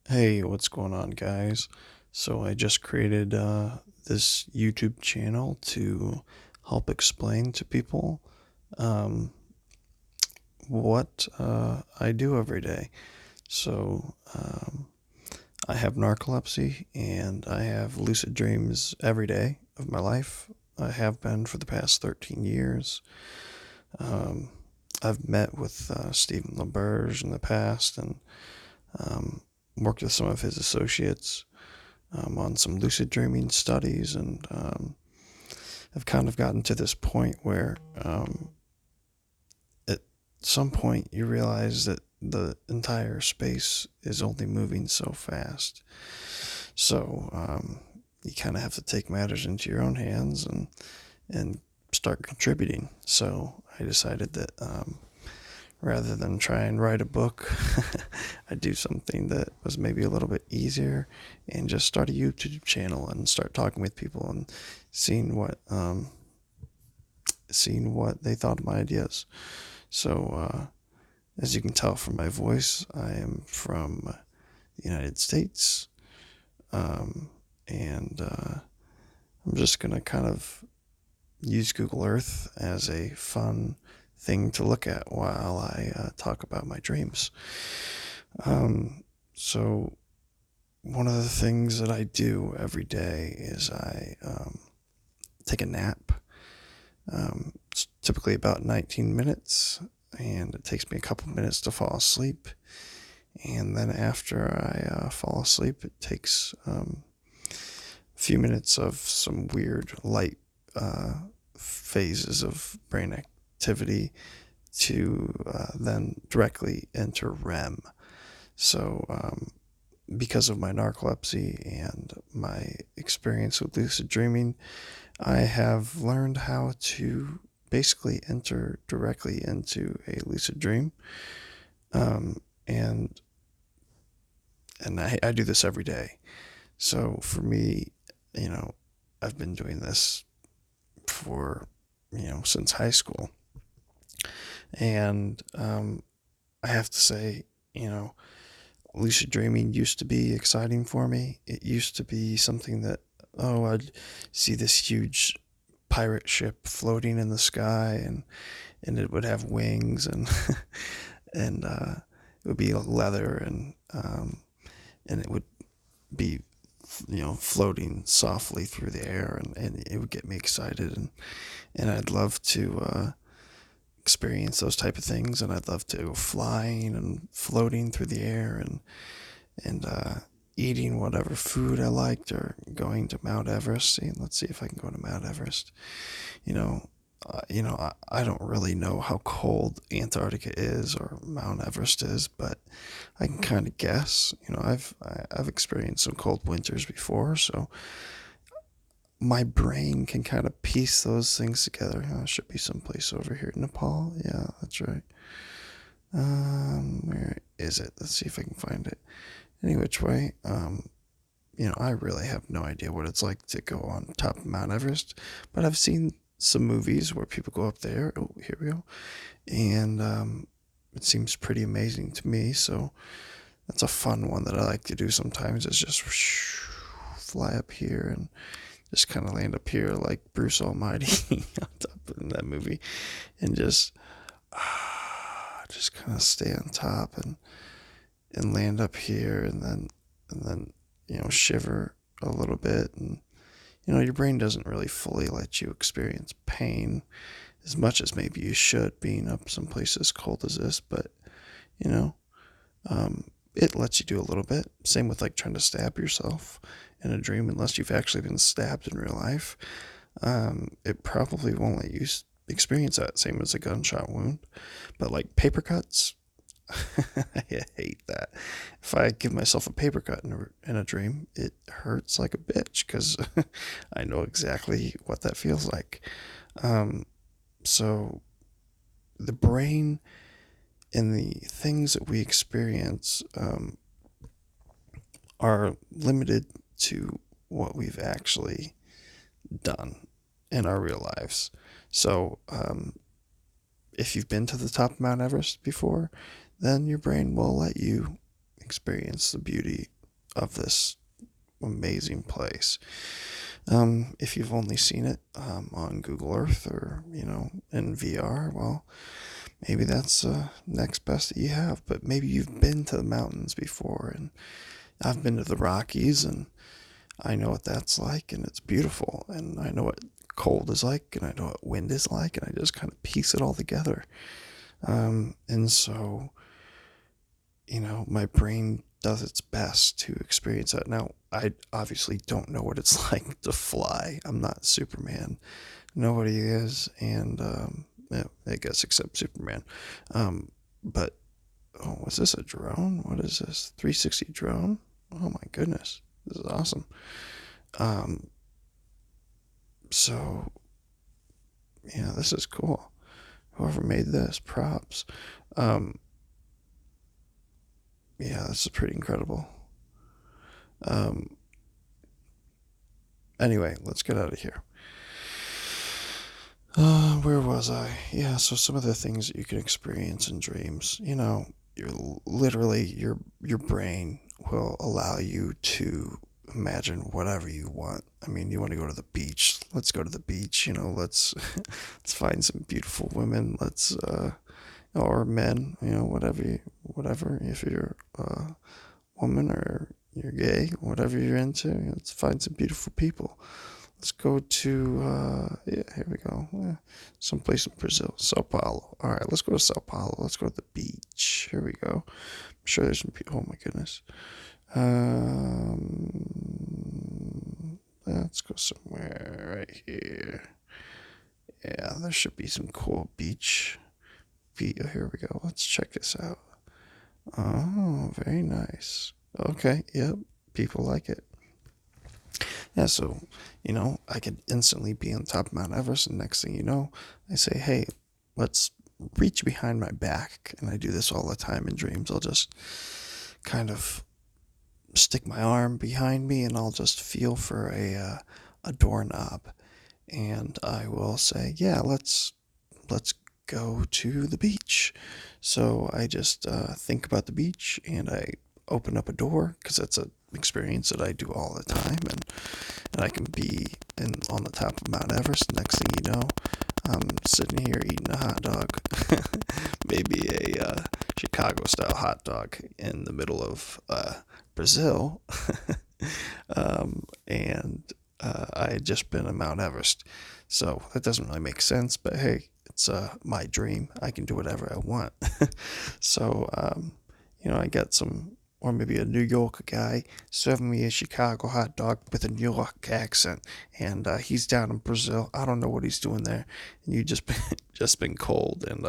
Hey, what's going on, guys? So, I just created this YouTube channel to help explain to people um, what I do every day. So, I have narcolepsy and I have lucid dreams every day of my life. I have been for the past 13 years. Um, I've met with Stephen LaBerge in the past and um, worked with some of his associates on some lucid dreaming studies, and I've kind of gotten to this point where at some point you realize that the entire space is only moving so fast. So you kind of have to take matters into your own hands and start contributing. So I decided that rather than try and write a book, I do something that was maybe a little bit easier and just start a YouTube channel and start talking with people and seeing what they thought of my ideas. So as you can tell from my voice, I am from the United States, and I'm just gonna kind of use Google Earth as a fun thing to look at while I talk about my dreams. So one of the things that I do every day is I take a nap. It's typically about 19 minutes, and it takes me a couple minutes to fall asleep. And then after I fall asleep, it takes a few minutes of some weird light phases of brain activity to then directly enter REM. So, because of my narcolepsy and my experience with lucid dreaming, I have learned how to basically enter directly into a lucid dream. Um, and I do this every day. So for me, you know, I've been doing this for, since high school. And I have to say, lucid dreaming used to be exciting for me. It used to be something that, oh, I'd see this huge pirate ship floating in the sky, and it would have wings, and and it would be leather, and it would be floating softly through the air, and it would get me excited, and I'd love to experience those type of things, and I'd love to go flying and floating through the air, and eating whatever food I liked, or going to Mount Everest. Let's see if I can go to Mount Everest. You know, I don't really know how cold Antarctica is or Mount Everest is, but I can kind of guess. I've experienced some cold winters before, so my brain can kind of piece those things together. Oh, it should be someplace over here. Nepal? Yeah, that's right. Where is it? Let's see if I can find it. Any which way, I really have no idea what it's like to go on top of Mount Everest, but I've seen some movies where people go up there. Oh, here we go. And it seems pretty amazing to me. So that's a fun one that I like to do sometimes, is just fly up here and just kind of land up here like Bruce Almighty on top in that movie, and just kind of stay on top and land up here, and then shiver a little bit, and your brain doesn't really fully let you experience pain as much as maybe you should, being up someplace as cold as this, but you know it lets you do a little bit. Same with like trying to stab yourself in a dream, unless you've actually been stabbed in real life. It probably won't let you experience that, same as a gunshot wound. But like paper cuts, I hate that. If I give myself a paper cut in a dream, it hurts like a bitch, because I know exactly what that feels like. Um, so the brain and the things that we experience are limited to what we've actually done in our real lives. So, if you've been to the top of Mount Everest before, then your brain will let you experience the beauty of this amazing place. If you've only seen it on Google Earth or, in VR, well, maybe that's next best that you have. But maybe you've been to the mountains before, and I've been to the Rockies, and I know what that's like, and it's beautiful, and I know what cold is like, and I know what wind is like, and I just kind of piece it all together. And so, my brain does its best to experience that. Now, I obviously don't know what it's like to fly. I'm not Superman. Nobody is, and yeah, I guess except Superman. But oh, was this a drone? What is this? 360 drone? Oh my goodness, this is awesome. Um, so yeah, this is cool. Whoever made this, props. Um, yeah, this is pretty incredible. Um, anyway, let's get out of here. Where was I? Yeah, so some of the things that you can experience in dreams, you're literally your brain will allow you to imagine whatever you want. I mean, you want to go to the beach? Let's go to the beach. Let's let's find some beautiful women. Let's or men. Whatever. If you're a woman or you're gay, whatever you're into, let's find some beautiful people. Let's go to, yeah, here we go. Someplace in Brazil, Sao Paulo. All right, let's go to Sao Paulo. Let's go to the beach. Here we go. I'm sure there's some people. Oh my goodness. Let's go somewhere right here. Yeah, there should be some cool beach. Here we go. Let's check this out. Oh, very nice. Okay, yep. People like it. Yeah, so, I could instantly be on top of Mount Everest, and next thing you know, I say, hey, let's reach behind my back. And I do this all the time in dreams. I'll just kind of stick my arm behind me, and I'll just feel for a doorknob. And I will say, yeah, let's go to the beach. So I just think about the beach, and I open up a door, because that's an experience that I do all the time, and I can be on the top of Mount Everest. Next thing you know, I'm sitting here eating a hot dog, maybe a Chicago style hot dog in the middle of Brazil, and I had just been on Mount Everest. So that doesn't really make sense, but hey, it's my dream. I can do whatever I want. So, I got some, or maybe a New York guy serving me a Chicago hot dog with a New York accent, and he's down in Brazil. I don't know what he's doing there, and you just been, just been cold, and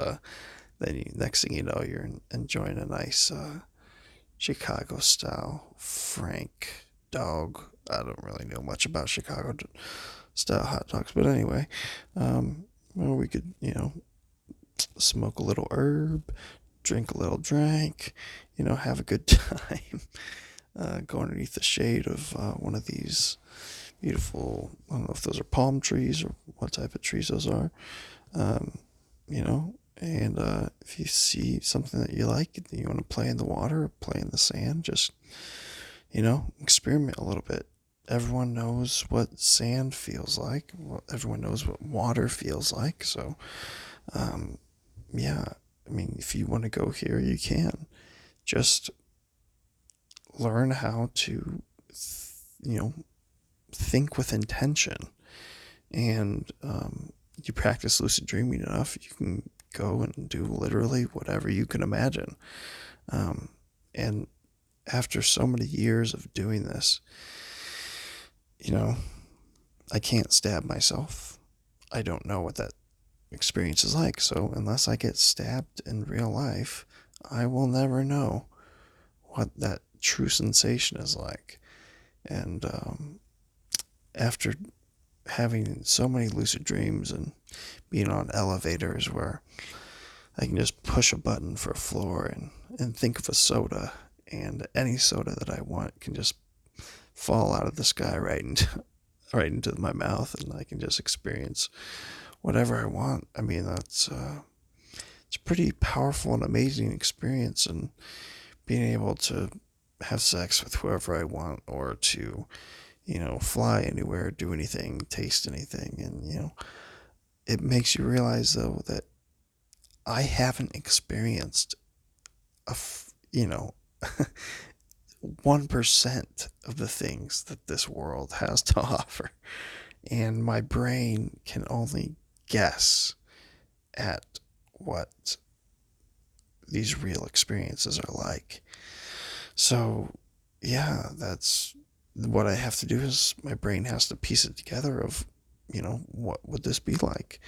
then next thing you know, you're enjoying a nice Chicago style Frank dog. I don't really know much about Chicago style hot dogs, but anyway, we could smoke a little herb, drink a little drink, have a good time. Go underneath the shade of one of these beautiful, I don't know if those are palm trees or what type of trees those are, um, and if you see something that you like, you want to play in the water, play in the sand, just, experiment a little bit. Everyone knows what sand feels like. Everyone knows what water feels like. So, yeah, I mean, if you want to go here, you can. Just learn how to, think with intention. And you practice lucid dreaming enough, you can go and do literally whatever you can imagine. And after so many years of doing this, I can't stab myself. I don't know what that experience is like. So unless I get stabbed in real life, I will never know what that true sensation is like. And after having so many lucid dreams and being on elevators where I can just push a button for a floor and think of a soda, and any soda that I want can just fall out of the sky right into my mouth, and I can just experience whatever I want. I mean, that's it's a pretty powerful and amazing experience, and being able to have sex with whoever I want, or to, fly anywhere, do anything, taste anything. And, it makes you realize, though, that I haven't experienced a, 1% of the things that this world has to offer. And my brain can only guess at what these real experiences are like. So, yeah, that's what I have to do, is my brain has to piece it together of, what would this be like?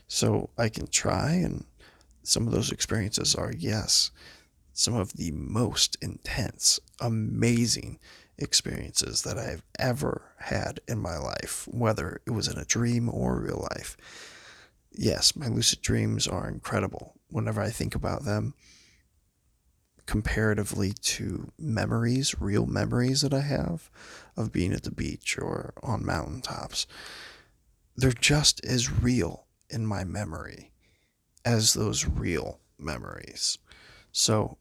So I can try, and some of those experiences are, yes, some of the most intense, amazing experiences that I've ever had in my life, whether it was in a dream or real life. Yes, my lucid dreams are incredible. Whenever I think about them, comparatively to memories, real memories that I have of being at the beach or on mountaintops, they're just as real in my memory as those real memories. So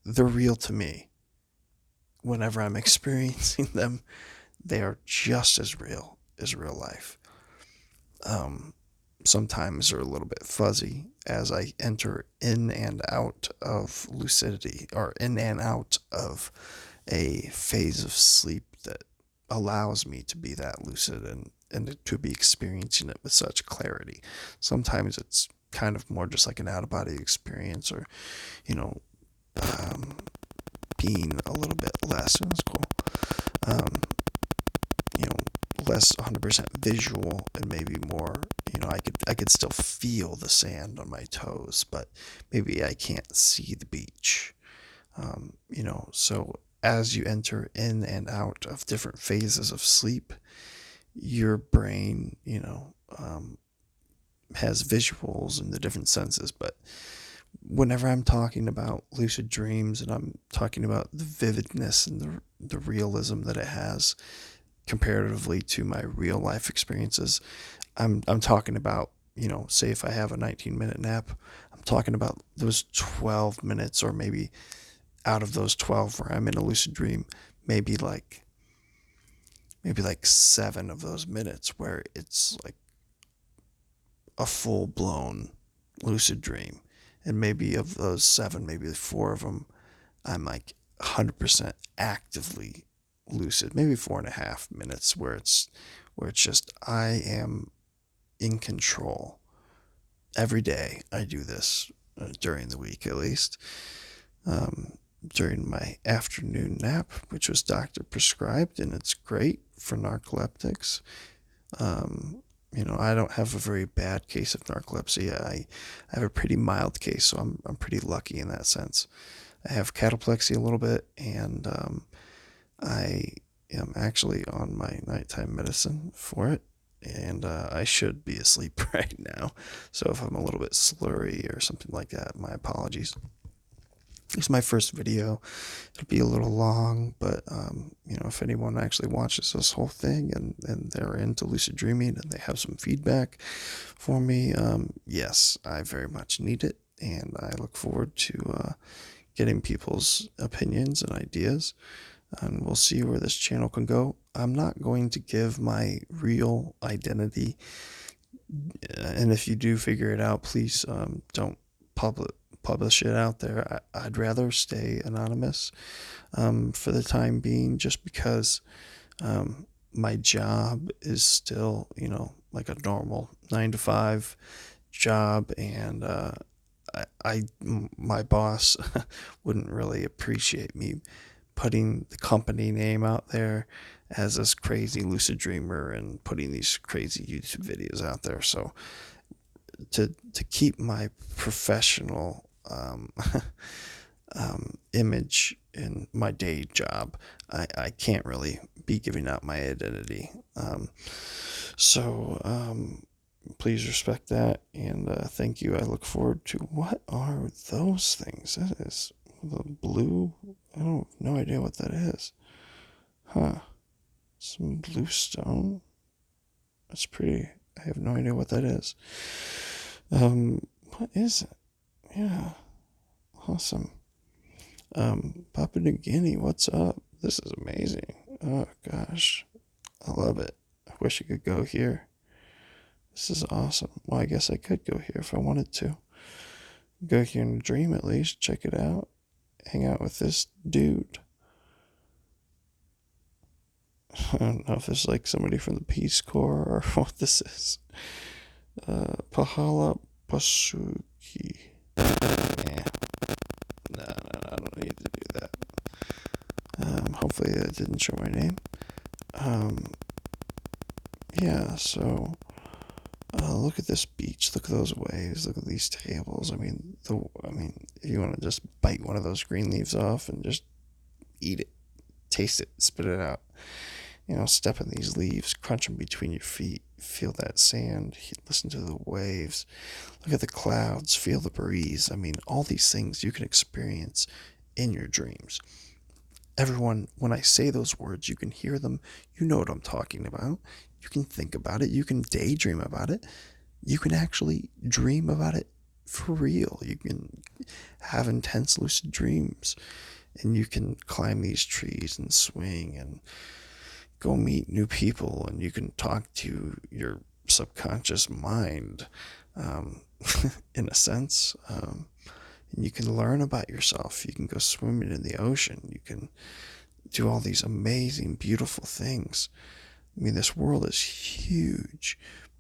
they're real to me. Whenever I'm experiencing them, they are just as real as real life. Um, Sometimes they're a little bit fuzzy as I enter in and out of lucidity, or in and out of a phase of sleep that allows me to be that lucid, and to be experiencing it with such clarity. Sometimes it's kind of more just like an out of body experience, or, you know, um, being a little bit less, and it's cool, um, you know, less 100% visual, and maybe more, I could still feel the sand on my toes, but maybe I can't see the beach. So as you enter in and out of different phases of sleep, your brain, has visuals and the different senses. But whenever I'm talking about lucid dreams, and I'm talking about the vividness and the realism that it has comparatively to my real life experiences, I'm talking about, say if I have a 19-minute nap, I'm talking about those 12 minutes, or maybe out of those 12 where I'm in a lucid dream, maybe like 7 of those minutes where it's like a full blown lucid dream. And maybe of those 7, maybe 4 of them, I'm like 100% actively lucid. Maybe 4.5 minutes where it's just, I am in control. Every day I do this, during the week at least. During my afternoon nap, which was doctor prescribed, and it's great for narcoleptics. I don't have a very bad case of narcolepsy. I have a pretty mild case, so I'm pretty lucky in that sense. I have cataplexy a little bit, and I am actually on my nighttime medicine for it, and I should be asleep right now. So if I'm a little bit slurry or something like that, my apologies. It's my first video. It'll be a little long, but if anyone actually watches this whole thing, and they're into lucid dreaming and they have some feedback for me, yes, I very much need it, and I look forward to getting people's opinions and ideas, and we'll see where this channel can go. I'm not going to give my real identity, and if you do figure it out, please don't publish it out there. I'd rather stay anonymous for the time being, just because my job is still, like a normal 9 to 5 job, and my boss wouldn't really appreciate me putting the company name out there as this crazy lucid dreamer and putting these crazy YouTube videos out there. So to keep my professional image in my day job, I can't really be giving out my identity. So please respect that, and thank you. I look forward to, what are those things? That is the blue. I don't have no idea what that is. Huh? Some blue stone. That's pretty. I have no idea what that is. What is it? Yeah, awesome. Papua New Guinea, what's up? This is amazing. Oh gosh, I love it. I wish I could go here. This is awesome. Well, I guess I could go here if I wanted to. Go here in a dream at least, check it out, hang out with this dude. I don't know if this is like somebody from the Peace Corps or what this is. Pahala Pasuki. Yeah. No, I don't need to do that. Hopefully that didn't show my name. Yeah, so look at this beach. Look at those waves. Look at these tables. If you want to just bite one of those green leaves off and just eat it, taste it, spit it out. Step in these leaves, crunch them between your feet, feel that sand, listen to the waves, look at the clouds, feel the breeze. All these things you can experience in your dreams. Everyone, when I say those words, you can hear them. You know what I'm talking about. You can think about it. You can daydream about it. You can actually dream about it for real. You can have intense lucid dreams. And you can climb these trees and swing and go meet new people. And you can talk to your subconscious mind, in a sense. And you can learn about yourself. You can go swimming in the ocean. You can do all these amazing, beautiful things. This world is huge,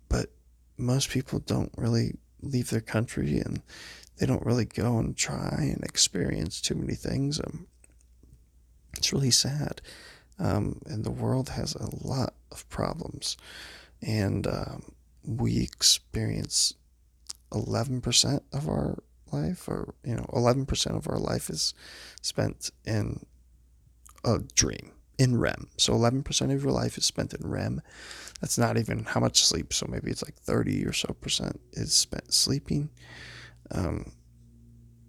but most people don't really leave their country and they don't really go and try and experience too many things. It's really sad. And the world has a lot of problems. And we experience 11% of our life, or 11% of our life is spent in a dream, in REM. So 11% of your life is spent in REM. That's not even how much sleep. So maybe it's like 30 or so percent is spent sleeping.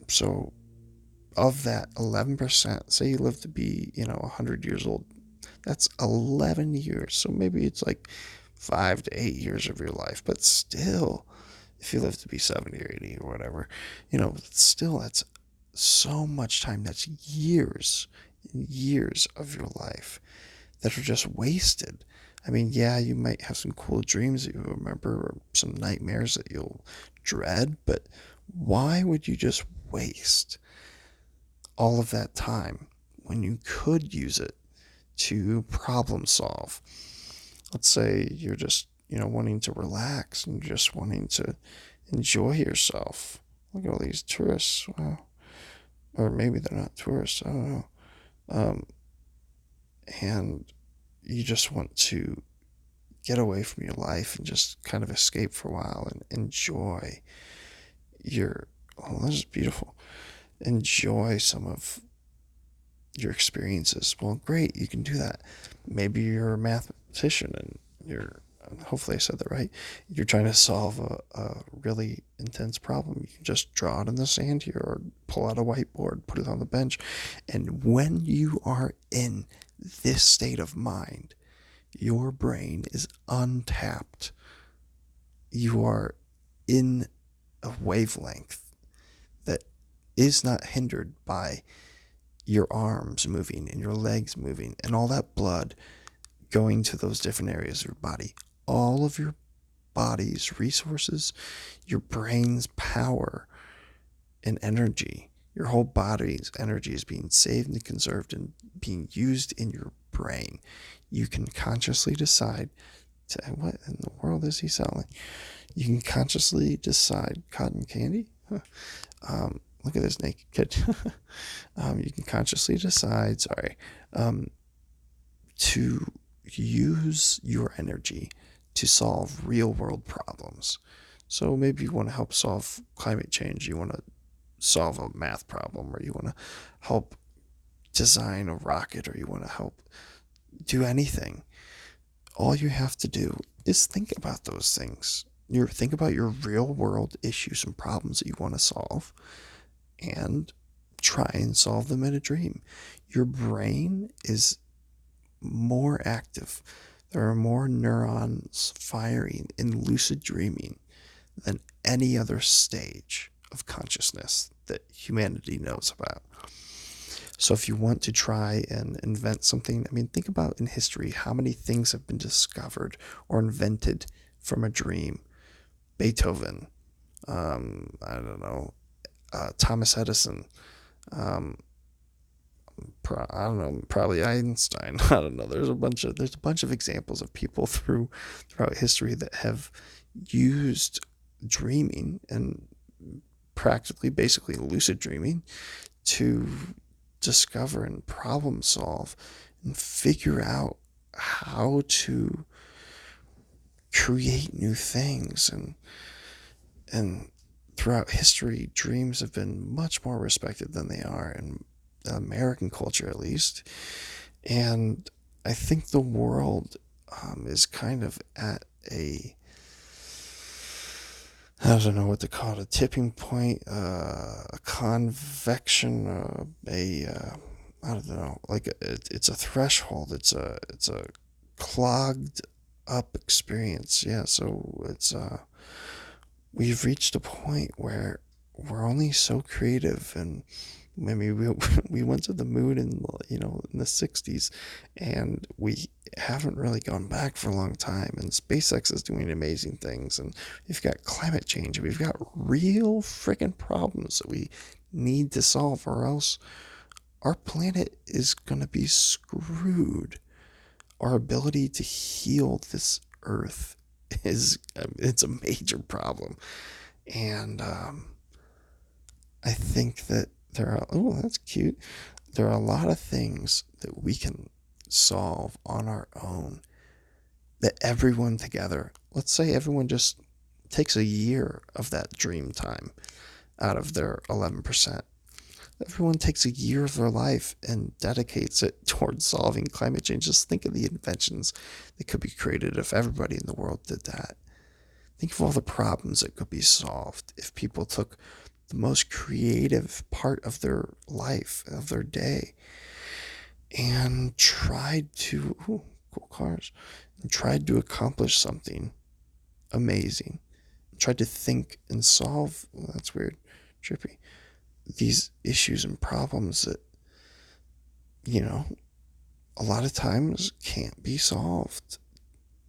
So of that 11%, say you live to be 100 years old, that's 11 years. So maybe it's like 5 to 8 years of your life, but still, if you live to be 70 or 80 or whatever, still that's so much time. That's years and years of your life that are just wasted. Yeah, you might have some cool dreams that you remember or some nightmares that you'll dread, but why would you just waste all of that time when you could use it to problem solve? Let's say you're just, wanting to relax and just wanting to enjoy yourself. Look at all these tourists. Wow. Or maybe they're not tourists. I don't know. And you just want to get away from your life and just kind of escape for a while and enjoy this is beautiful. Enjoy some of your experiences. Well, great, you can do that. Maybe you're a mathematician and hopefully I said that right. You're trying to solve a really intense problem. You can just draw it in the sand here or pull out a whiteboard, put it on the bench. And when you are in this state of mind, your brain is untapped. You are in a wavelength that is not hindered by your arms moving and your legs moving and all that blood going to those different areas of your body. All of your body's resources, your brain's power and energy, your whole body's energy is being saved and conserved and being used in your brain. You can consciously decide what in the world is he selling? You can consciously decide cotton candy? Look at this naked kid. You can consciously decide, to use your energy to solve real world problems. So maybe you want to help solve climate change. You want to solve a math problem, or you want to help design a rocket, or you want to help do anything. All you have to do is think about those things. Think about your real world issues and problems that you want to solve and try and solve them in a dream. Your brain is more active. There are more neurons firing in lucid dreaming than any other stage of consciousness that humanity knows about. So if you want to try and invent something, I mean, think about in history how many things have been discovered or invented from a dream. Beethoven, I don't know, Thomas Edison, um, I don't know, probably Einstein. I don't know. There's a bunch of examples of people throughout history that have used dreaming and practically basically lucid dreaming to discover and problem solve and figure out how to create new things. And throughout history, dreams have been much more respected than they are in American culture, at least. And I think the world is kind of at I don't know what to call it, a tipping point, a convection, I don't know, like it's a threshold. It's a clogged up experience. Yeah, so we've reached a point where we're only so creative. And I mean, we went to the moon in in the 60s, and we haven't really gone back for a long time. And SpaceX is doing amazing things, and we've got climate change, and we've got real freaking problems that we need to solve, or else our planet is gonna be screwed. Our ability to heal this Earth is it's a major problem. And I think that there are, oh, that's cute. There are a lot of things that we can solve on our own that everyone together, let's say everyone just takes a year of that dream time out of their 11%. Everyone takes a year of their life and dedicates it towards solving climate change. Just think of the inventions that could be created if everybody in the world did that. Think of all the problems that could be solved if people took the most creative part of their life, of their day, and tried to, ooh, cool cars, and tried to accomplish something amazing. Tried to think and solve, well, that's weird, trippy, these issues and problems that, you know, a lot of times can't be solved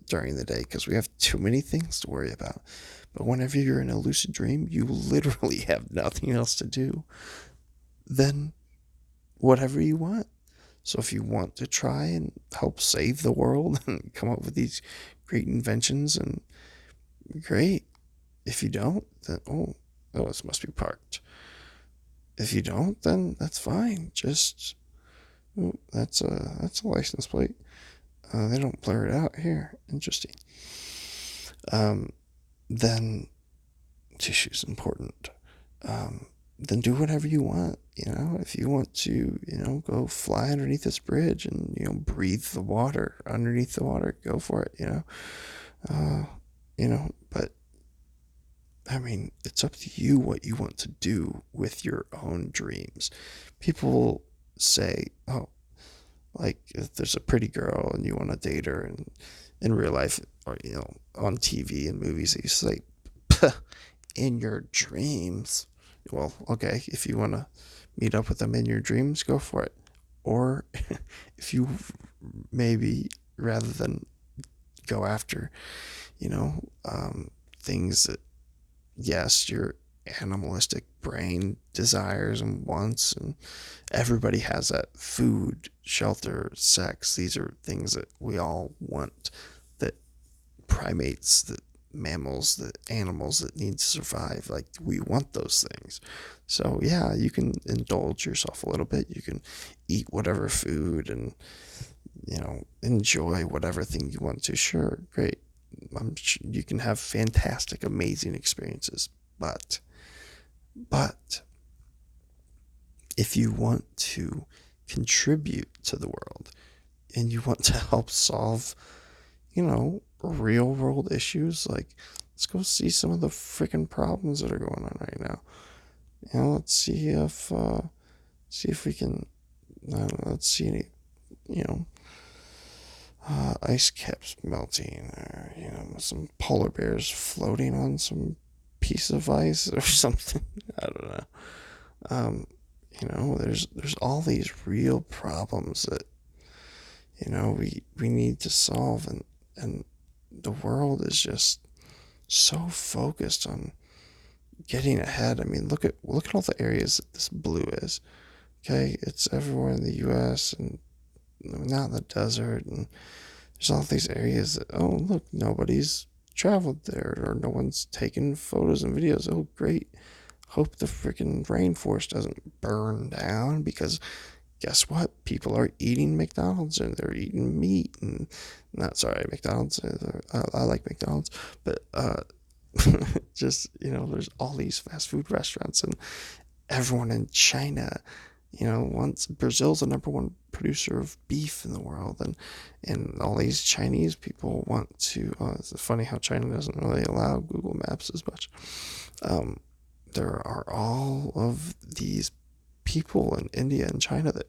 during the day because we have too many things to worry about. But whenever you're in a lucid dream, you literally have nothing else to do than whatever you want. So if you want to try and help save the world and come up with these great inventions, and great. If you don't, then this must be parked. If you don't, then that's fine. Just that's a license plate. They don't blur it out here. Interesting. Um, then tissue's important. Then do whatever you want. If you want to, go fly underneath this bridge and breathe the water underneath the water, go for it. But I mean, it's up to you what you want to do with your own dreams. People say, oh, like if there's a pretty girl and you want to date her, and in real life or on TV and movies, they say, in your dreams. Well, okay, if you want to meet up with them in your dreams, go for it. Or if you maybe rather than go after, things that, yes, your animalistic brain desires and wants, and everybody has that: food, shelter, sex. These are things that we all want, that primates, that mammals, that animals that need to survive, like we want those things. So yeah, you can indulge yourself a little bit. You can eat whatever food and enjoy whatever thing you want to. Sure, great. You can have fantastic, amazing experiences, but if you want to contribute to the world and you want to help solve, real world issues, like let's go see some of the freaking problems that are going on right now. Let's see if we can, I don't know, let's see any, ice caps melting, or some polar bears floating on some piece of ice or something. I don't know. There's all these real problems that we need to solve, and the world is just so focused on getting ahead. I mean, look at all the areas that this blue is. Okay, it's everywhere in the U.S. and not in the desert, and there's all these areas that, oh look, nobody's traveled there, or no one's taken photos and videos. Oh great, hope the freaking rainforest doesn't burn down, because guess what? People are eating McDonald's and they're eating meat, and not sorry, McDonald's. I like McDonald's, but just there's all these fast food restaurants, and everyone in China, wants Brazil's the number one producer of beef in the world, and all these Chinese people want to. It's funny how China doesn't really allow Google Maps as much. Um, there are all of these people in India and China that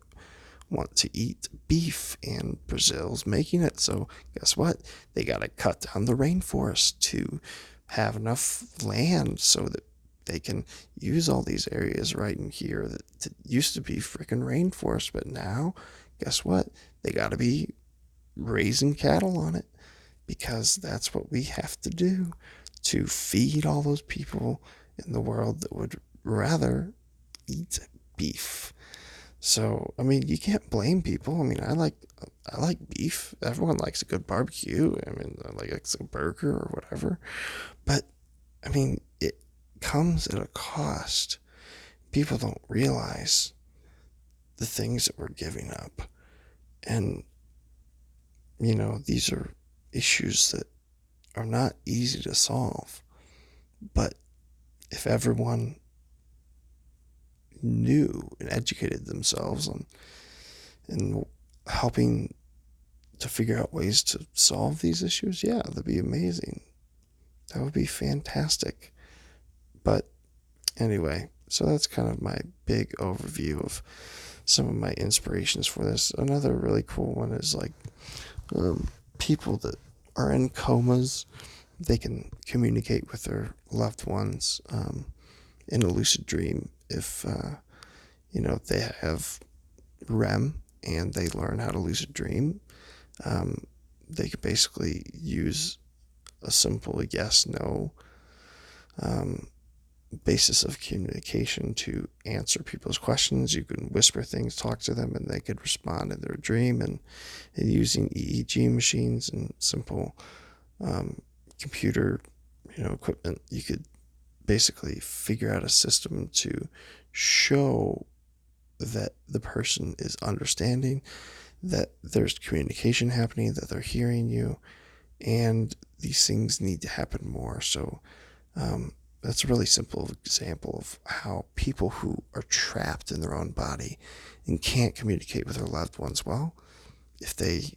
want to eat beef, and Brazil's making it. So guess what? They got to cut down the rainforest to have enough land so that they can use all these areas right in here that used to be freaking rainforest, but now guess what? They got to be raising cattle on it, because that's what we have to do to feed all those people in the world that would rather eat beef. So, I mean, you can't blame people. I mean, I like beef. Everyone likes a good barbecue. I mean, I like a burger or whatever. But I mean, it comes at a cost. People don't realize the things that we're giving up. And these are issues that are not easy to solve. But if everyone knew and educated themselves on and helping to figure out ways to solve these issues, yeah, that'd be amazing. That would be fantastic. But anyway, so that's kind of my big overview of some of my inspirations for this. Another really cool one is like people that are in comas, they can communicate with their loved ones in a lucid dream if they have REM and they learn how to lucid dream. They could basically use a simple yes no basis of communication to answer people's questions. You can whisper things, talk to them, and they could respond in their dream. And using EEG machines and simple computer equipment, you could basically figure out a system to show that the person is understanding, that there's communication happening, that they're hearing you, and these things need to happen more. So that's a really simple example of how people who are trapped in their own body and can't communicate with their loved ones, well, if they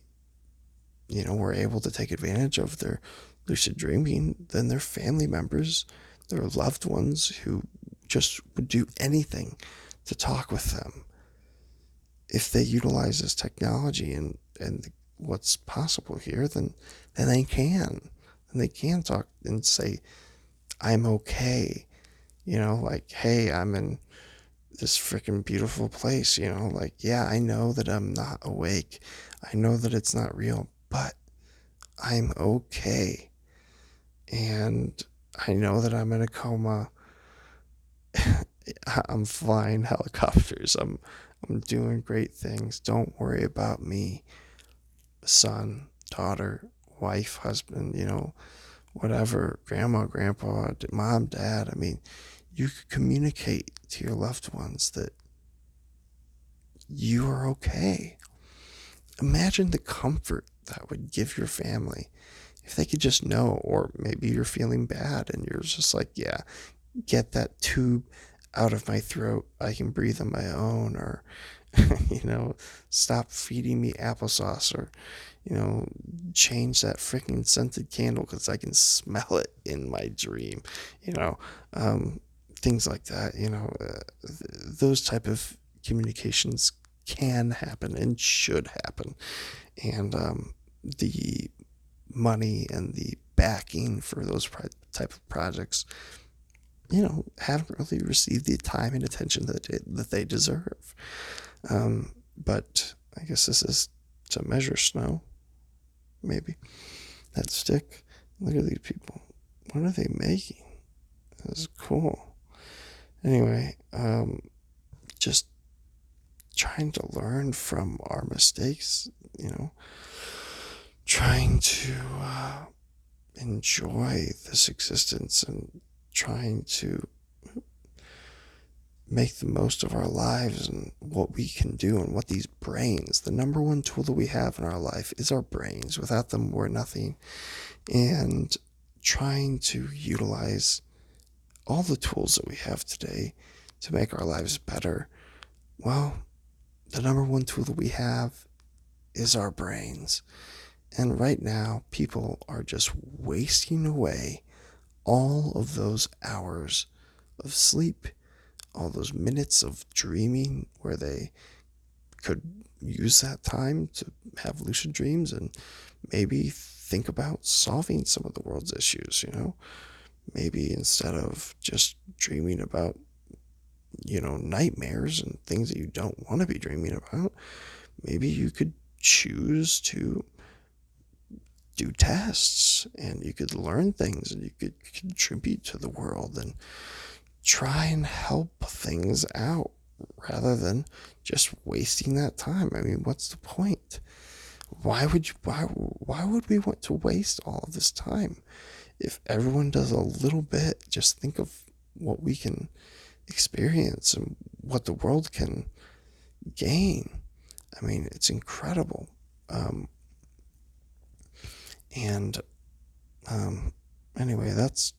were able to take advantage of their lucid dreaming, then their family members, their loved ones who just would do anything to talk with them, if they utilize this technology and what's possible here, then they can. And they can talk and say, I'm okay. Like, hey, I'm in this freaking beautiful place, like, yeah, I know that I'm not awake. I know that it's not real, but I'm okay. And I know that I'm in a coma. I'm flying helicopters. I'm doing great things. Don't worry about me. Son, daughter, wife, husband, whatever, grandma, grandpa, mom, dad. I mean, you could communicate to your loved ones that you are okay. Imagine the comfort that would give your family if they could just know. Or maybe you're feeling bad and you're just like, yeah, get that tube out of my throat. I can breathe on my own. Or, stop feeding me applesauce. Or, change that freaking scented candle because I can smell it in my dream. Things like that. Those type of communications can happen and should happen. And the money and the backing for those type of projects haven't really received the time and attention that they deserve. But I guess this is to measure snow, maybe. That stick. Look at these people. What are they making? This is cool. Anyway, just trying to learn from our mistakes, trying to enjoy this existence and trying to make the most of our lives and what we can do and what these brains, the number one tool that we have in our life is our brains. Without them, we're nothing. And trying to utilize all the tools that we have today to make our lives better. Well, the number one tool that we have is our brains. And right now, people are just wasting away all of those hours of sleep, all those minutes of dreaming where they could use that time to have lucid dreams and maybe think about solving some of the world's issues, Maybe instead of just dreaming about, nightmares and things that you don't want to be dreaming about, maybe you could choose to do tests and you could learn things and you could contribute to the world and try and help things out rather than just wasting that time. I mean, what's the point? Why would we want to waste all of this time? If everyone does a little bit, just think of what we can experience and what the world can gain. I mean, it's incredible. Anyway, that's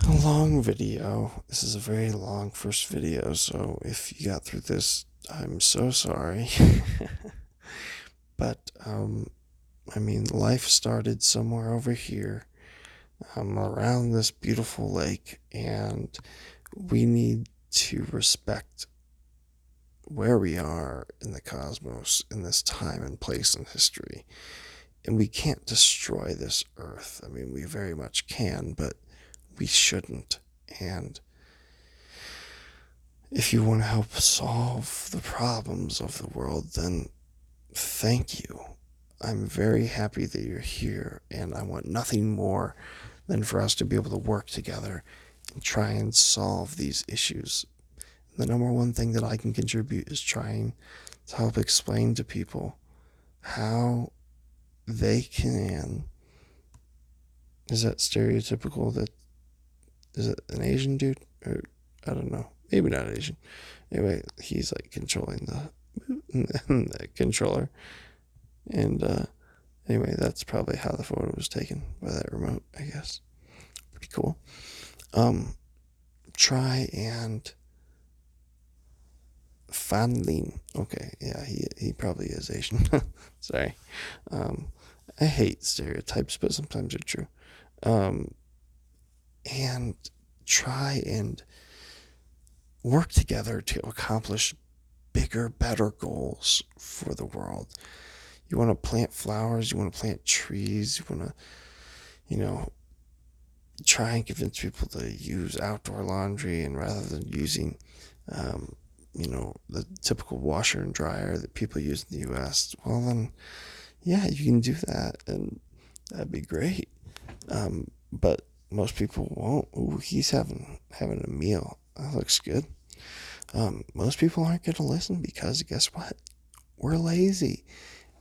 a long video. This is a very long first video, so if you got through this, I'm so sorry. But, life started somewhere over here, around this beautiful lake, and we need to respect where we are in the cosmos, in this time and place in history. And we can't destroy this earth. I mean, we very much can, but we shouldn't. And if you want to help solve the problems of the world, then thank you. I'm very happy that you're here, and I want nothing more than for us to be able to work together and try and solve these issues. The number one thing that I can contribute is trying to help explain to people how they can. Is that stereotypical? Is it an Asian dude? Or I don't know. Maybe not Asian. Anyway, he's like controlling the controller. And anyway, that's probably how the photo was taken by that remote, I guess. Pretty cool. Try and Fanling. Okay, yeah, he probably is Asian. Sorry. I hate stereotypes, but sometimes they're true. And try and work together to accomplish bigger, better goals for the world. You want to plant flowers, you want to plant trees, you want to, try and convince people to use outdoor laundry, and rather than using, the typical washer and dryer that people use in the U.S., well then, yeah, you can do that, and that'd be great. But most people won't. Ooh, he's having a meal. That looks good. Most people aren't going to listen because guess what? We're lazy.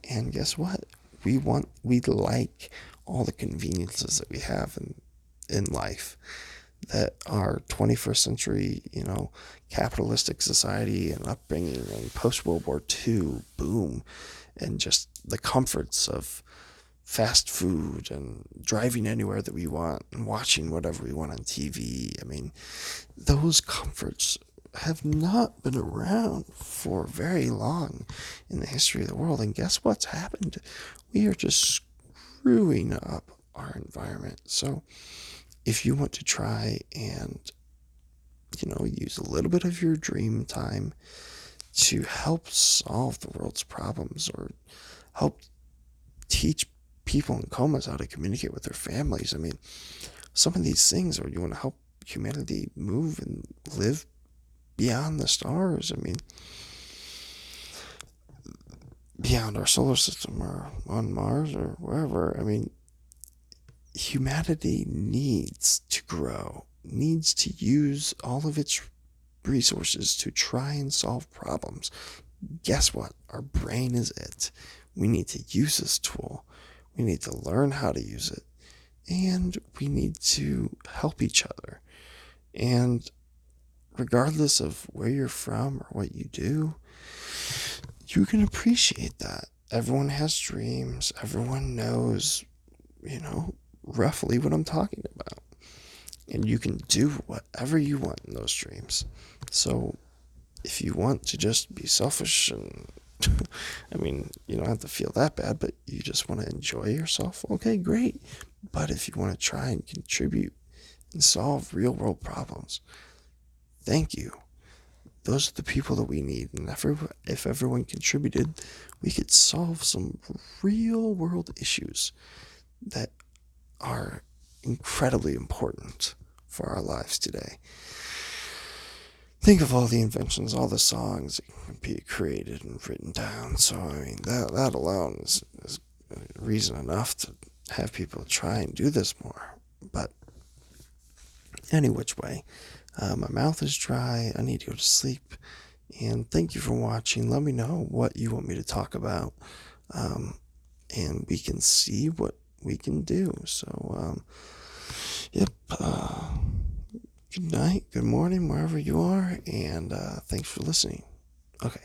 And guess what? We like all the conveniences that we have in life that our 21st century, capitalistic society and upbringing and post-World War II boom, and just the comforts of fast food and driving anywhere that we want and watching whatever we want on TV. I mean, those comforts have not been around for very long in the history of the world. And guess what's happened? We are just screwing up our environment. So if you want to try and, use a little bit of your dream time to help solve the world's problems or help teach people in comas how to communicate with their families. I mean, some of these things, or you want to help humanity move and live beyond the stars. I mean, beyond our solar system or on Mars or wherever. I mean, humanity needs to grow, needs to use all of its resources to try and solve problems. Guess what? Our brain is it. We need to use this tool. We need to learn how to use it. And we need to help each other. And regardless of where you're from or what you do, you can appreciate that. Everyone has dreams. Everyone knows, roughly what I'm talking about. And you can do whatever you want in those dreams. So if you want to just be selfish and I mean, you don't have to feel that bad, but you just want to enjoy yourself, okay, great. But if you want to try and contribute and solve real world problems, thank you. Those are the people that we need. And if everyone contributed, we could solve some real world issues that are incredibly important for our lives today. Think of all the inventions, all the songs that can be created and written down. So, I mean, that alone is reason enough to have people try and do this more. But any which way, my mouth is dry. I need to go to sleep. And thank you for watching. Let me know what you want me to talk about. And we can see what we can do. So, yep. Good night, good morning, wherever you are, and thanks for listening. Okay.